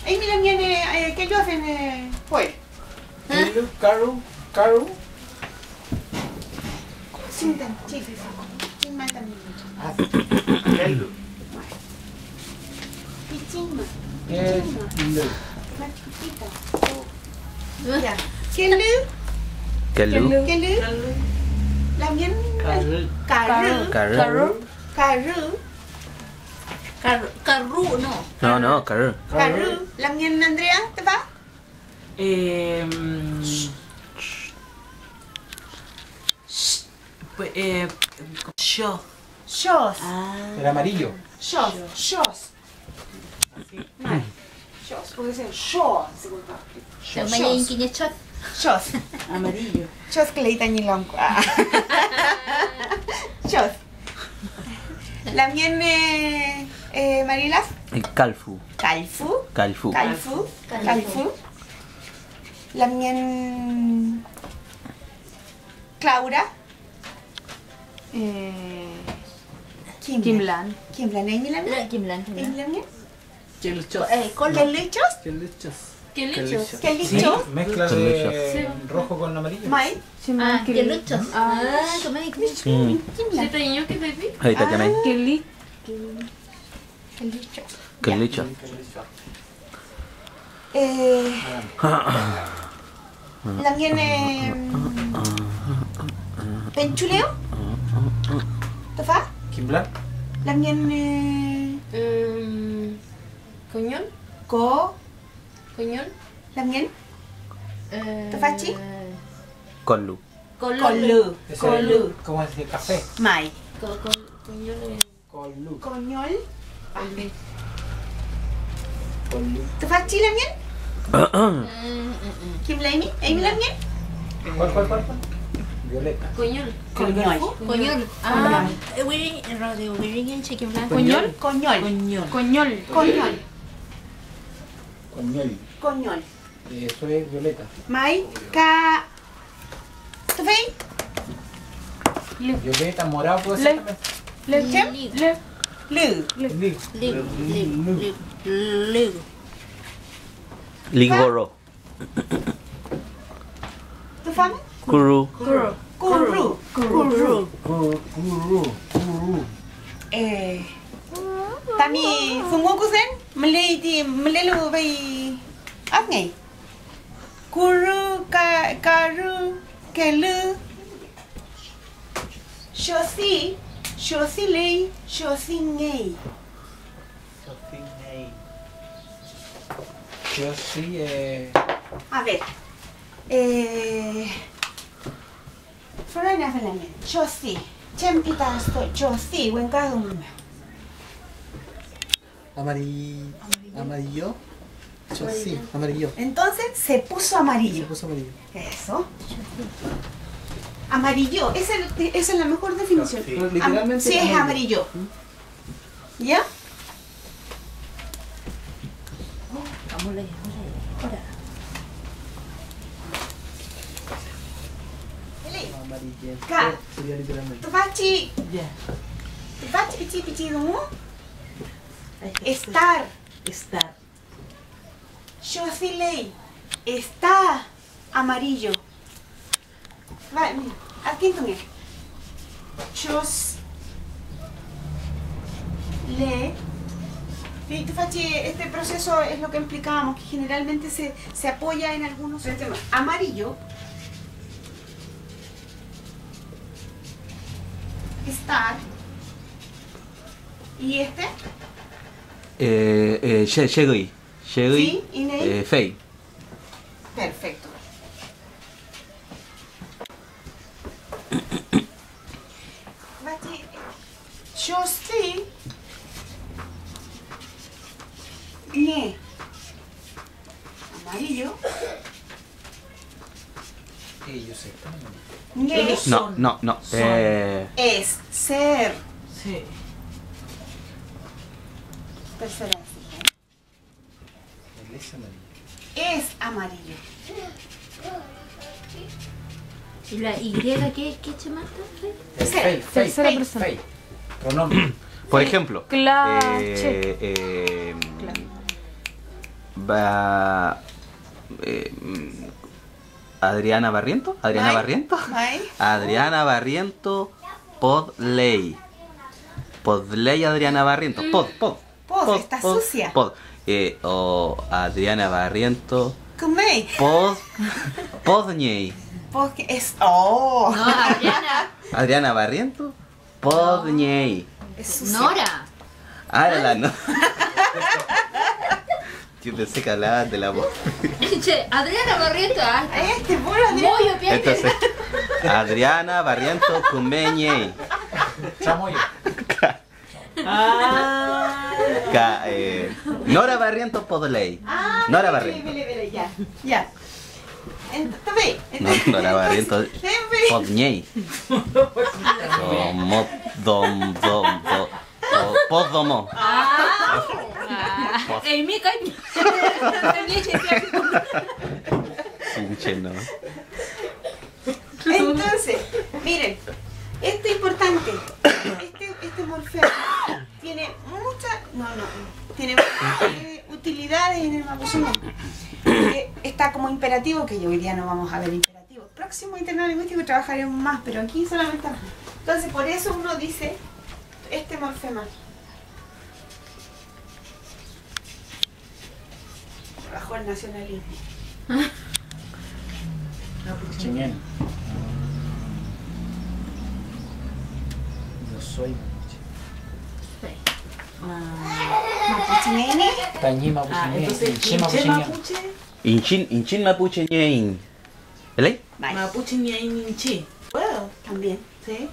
Amy lang yan kay Jofen Poy. Karu. Sintan, chisis. Sinmatan. Kelu. Pichima. Kelu. Matita. Ya. Kelu. Làm nhân Karu no. No, Karu. Làm nhân Andrea, ¿te va? Shows. El amarillo. Shows. Mal. Shows, puede ser shows. También hay Kiñe shot. Shows. Amarillo. Shows que le di tañilong. Shows. Làm nhân Marilas. Calfu. Calfu. Làm nhân Claura. Kimlan. Amy làm nhân? Kimlan. Amy làm nhân? Chelichos. Kelichos. Mezcla de rojo con amarillo. Mai. Keluchos. Kemarin Kimlan. Ahí está también. Kelichos. Kelicho. Làm nhân Penchuleo. ¿Te va? Kimblan. Làm nhân Konün. Konün. Làm nhân ¿te va chi? Colu. Colu. ¿Cómo es el café? Mai. Colu. Coñol. ¿Te va chi làm nhân? Kim là Amy làm nhân? ¿Cuál? Violeta. Konün. Coñol. Wearing chicken blanco. Coñol. Eso es violeta. Mai. Ca. ¿Te va? Violeta, morado puede ser también. Lư. Ligoro. ¿Te va? Kuru. Kuru. Tami fungukusen melelu bay áp ngày. Kuru karu kelu. Shosi lei, shosi ngei. Yo sí, A ver. Florena Felani. Shosi. Chempita estoy. Shosi. Buen caso. amarillo. Yo sí, amarillo. Entonces se puso amarillo. Se puso amarillo. Eso. Amarillo. Esa es la mejor definición. Sí, literalmente sí, es amarillo. ¿Ya? Amarillento. Ka. Sería literalmente. Tufachi. Tufachi pichi ¿no? Estar. Yo sí leí. Está amarillo. Va, mira. Aquí entonces. Yo le. Tufachi, este proceso es lo que explicábamos, que generalmente se apoya en algunos temas. Amarillo. Estar. ¿Y este? Llegué. Sí, ¿y Ney? Fei. Perfecto. Yo sí. Ñe. Amarillo. Yo sé. Ñe. No. Es ser. Sí. Tercera. Él es amarillo. Es amarillo. ¿Y la Y qué chamaste? Tercera persona. Fei. Pronombre. Por ejemplo. Clache. Va. Adriana Barriento. Adriana Mai. Barriento. Mai. Adriana Barriento. Podley. Podley Adriana Barriento. Pod. Está sucia. Pod. O Adriana Barriento. Kumei. Podñey. Pod que es. Oh. No, Adriana. Adriana Barriento. Podñey. Es sucia. Nora. Ah, era la no. Yo pensé que hablaban de la voz. Che, Adriana Barriento. Este bolo de. Muy bien. Entonces, Adriana Barriento Cumeñey. Chamoyo. Ah. Nora Barriento Podley. Nora Barriento. Vele, ya. Entonces, Nora Barriento Podñey. Poddomo. Amy Cañe. Pinche no. Entonces, miren, esto es importante. Este morfema tiene tiene utilidades en el Mapuzugun. Está como imperativo, que hoy día no vamos a ver imperativo. Próximo internado lingüístico trabajaremos más, pero aquí solamente. Entonces, por eso uno dice este morfema. Bajo el nacionalismo. Kiñe. Yo soy Mapuche nene. Tañi Mapuche. Entonces, Inchi Kiñe Mapuche. Mapuche. Inchin Mapuche ñein. ¿Vale? Bye. Mapuche ni hay ni chi. Puedo también, ¿sí?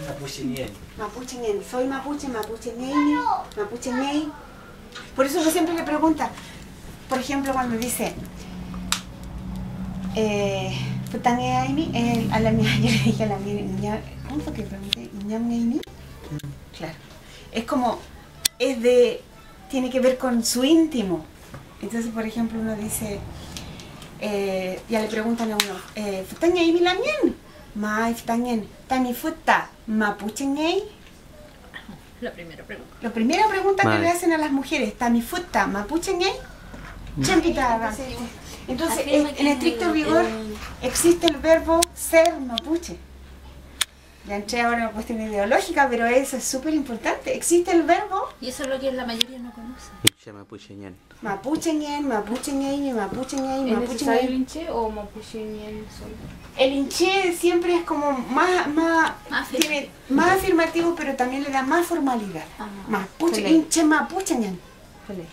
Mapuche ñe. Mapuche nene. Soy mapuche, mapuche nene, mapuche nene. Por eso uno siempre le pregunta, por ejemplo, cuando dice, Putange Aimi, a la mía, yo le dije a la mía, ¿cómo fue que pregunté? ¿Ñam Aimi? Claro. Es como, tiene que ver con su íntimo. Entonces, por ejemplo, uno dice, ya le preguntan a uno, ¿Putange Aimi la mien? Mai, Futangen, Tani Futa, Mapuche Ñei. La primera pregunta. La primera pregunta que Vale. le hacen a las mujeres, ¿Tamifuta mapuche ñey? Champita. Entonces, Afirma en que estricto rigor, existe el verbo ser mapuche. Ya entré ahora en una cuestión ideológica, pero eso es súper importante. Existe el verbo Y eso es lo que la mayoría no conoce. Pinche Mapuche ñen. mapuche ñen, mapuche ñey, mapuche ñey, ¿Es mapuche necesario el ñey. hinche o mapuche ni el sol? El hinché siempre es como más tiene más afirmativo, pero también le da más formalidad. Ah, Mapuche, Fele. hinche, mapuche ñen. Fele.